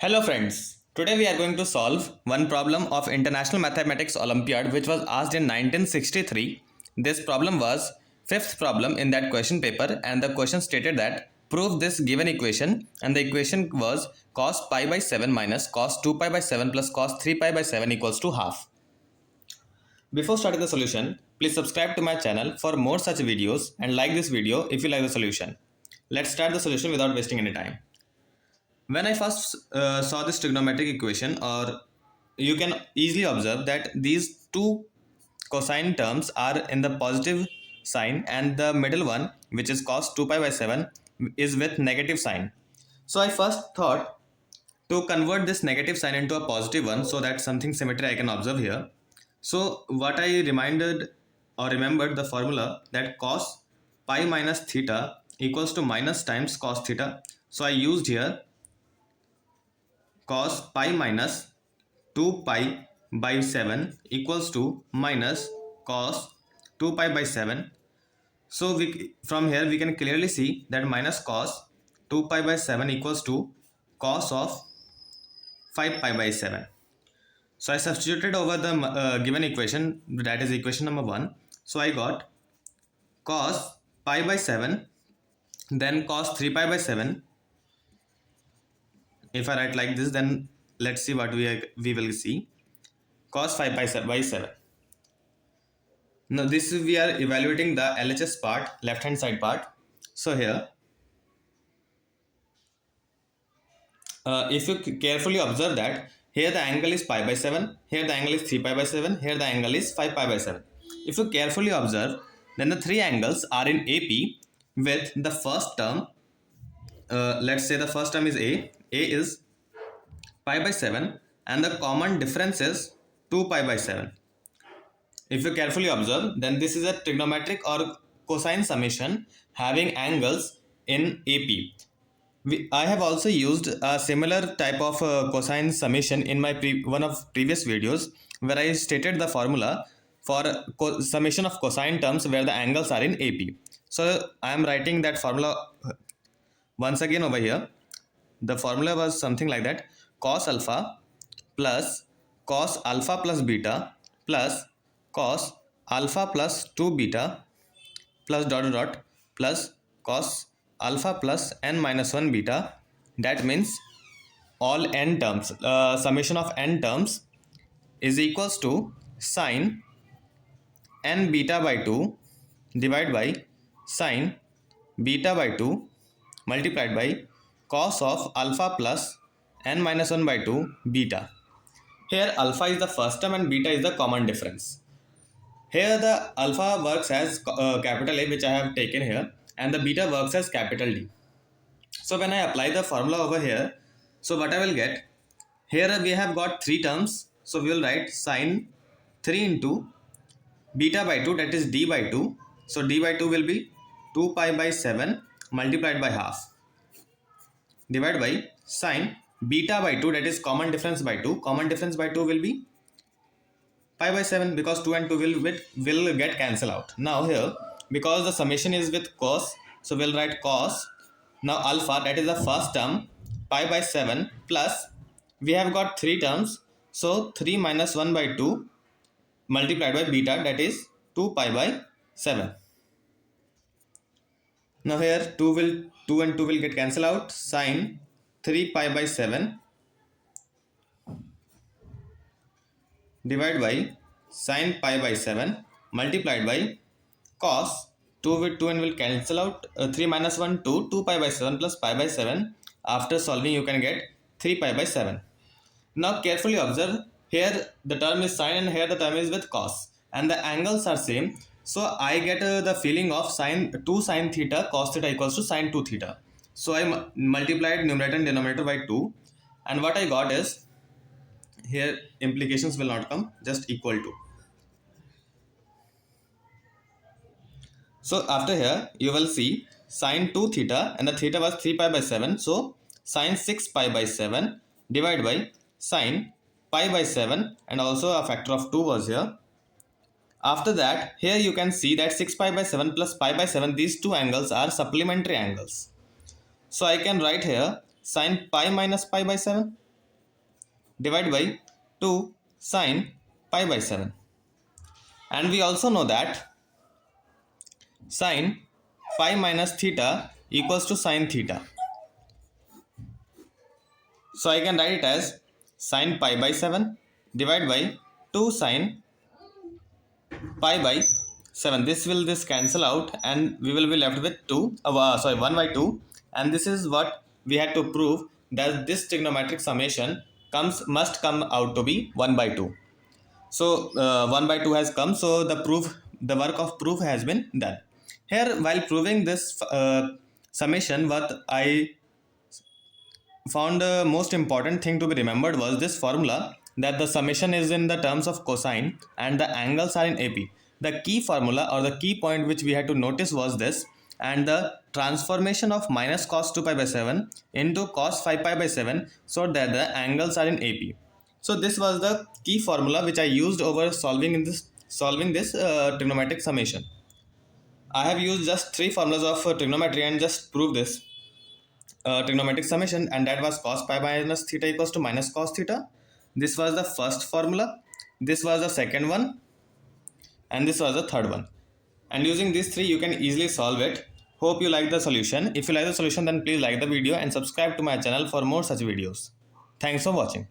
Hello friends. Today we are going to solve one problem of International Mathematics Olympiad which was asked in 1963. This problem was fifth problem in that question paper and the question stated that prove this given equation, and the equation was cos pi by 7 minus cos 2 pi by 7 plus cos 3 pi by 7 equals to half. Before starting the solution, please subscribe to my channel for more such videos and like this video if you like the solution. Let's start the solution without wasting any time. When I first saw this trigonometric equation, or you can easily observe that these two cosine terms are in the positive sign and the middle one, which is cos 2 pi by 7, is with negative sign. So I first thought to convert this negative sign into a positive one so that something symmetry I can observe here. So what I remembered the formula that cos pi minus theta equals to minus times cos theta. So I used here cos pi minus 2 pi by 7 equals to minus cos 2 pi by 7. So from here we can clearly see that minus cos 2 pi by 7 equals to cos of 5 pi by 7. So I substituted over the given equation, that is equation number 1. So I got cos pi by 7, then cos 3 pi by 7. If I write like this, then let's see what we will see. Cos 5 by 7. Now this we are evaluating the LHS part, left hand side part. So here, if you carefully observe that here the angle is pi by 7, here the angle is 3 pi by 7, here the angle is 5 pi by 7. If you carefully observe, then the three angles are in AP with the first term. Let's say the first term is A is pi by 7 and the common difference is 2 pi by 7. If you carefully observe, then this is a trigonometric or cosine summation having angles in AP. I have also used a similar type of cosine summation in my one of previous videos where I stated the formula for summation of cosine terms where the angles are in AP. So I am writing that formula once again over here. The formula was something like that: cos alpha plus beta plus cos alpha plus 2 beta plus dot dot plus cos alpha plus n minus 1 beta. That means all n terms, summation of n terms is equals to sine n beta by 2 divided by sine beta by 2 multiplied by cos of alpha plus n minus 1 by 2 beta. Here alpha is the first term and beta is the common difference. Here the alpha works as capital A, which I have taken here, and the beta works as capital D. So when I apply the formula over here, so what I will get, here we have got three terms. So we will write sine 3 into beta by 2, that is D by 2. So D by 2 will be 2 pi by 7 multiplied by half divided by sine beta by 2, that is common difference by 2. Common difference by 2 will be pi by 7 because 2 and 2 will get cancelled out. Now here, because the summation is with cos, so we'll write cos. Now alpha, that is the first term, pi by 7 plus, we have got three terms, so 3 minus 1 by 2 multiplied by beta, that is 2 pi by 7. Now here 2 and 2 will get cancelled out. Sine 3 pi by 7 divided by sine pi by 7 multiplied by cos 2 with 2 and will cancel out. 3 minus 1 2 pi by 7 plus pi by 7. After solving you can get 3 pi by 7. Now carefully observe, here the term is sine and here the term is with cos and the angles are same. So I get the feeling of sine 2 sine theta cos theta equals to sine 2 theta. So I multiplied numerator and denominator by 2, and what I got is, here implications will not come, just equal to. So after here you will see sine 2 theta and the theta was 3 pi by 7. So sine 6 pi by 7 divided by sine pi by 7, and also a factor of 2 was here. After that, here you can see that 6 pi by 7 plus pi by 7, these two angles are supplementary angles. So I can write here sine pi minus pi by 7. divided by 2 sine pi by 7. And we also know that sine pi minus theta equals to sine theta. So I can write it as sine pi by 7 divided by 2 sine pi by 7. This cancel out and we will be left with 1 by 2, and this is what we had to prove, that this trigonometric summation must come out to be 1 by 2. So 1 by 2 has come, so the work of proof has been done. Here, while proving this summation, what I found the most important thing to be remembered was this formula, that the summation is in the terms of cosine and the angles are in AP. The key formula or the key point which we had to notice was this, and the transformation of minus cos 2 pi by 7 into cos 5 pi by 7 so that the angles are in AP. So this was the key formula which I used over solving this trigonometric summation. I have used just 3 formulas of trigonometry and just proved this trigonometric summation, and that was cos pi minus theta equals to minus cos theta. This was the first formula, this was the second one, and this was the third one. And using these 3 you can easily solve it. Hope you like the solution. If you like the solution, then please like the video and subscribe to my channel for more such videos. Thanks for watching.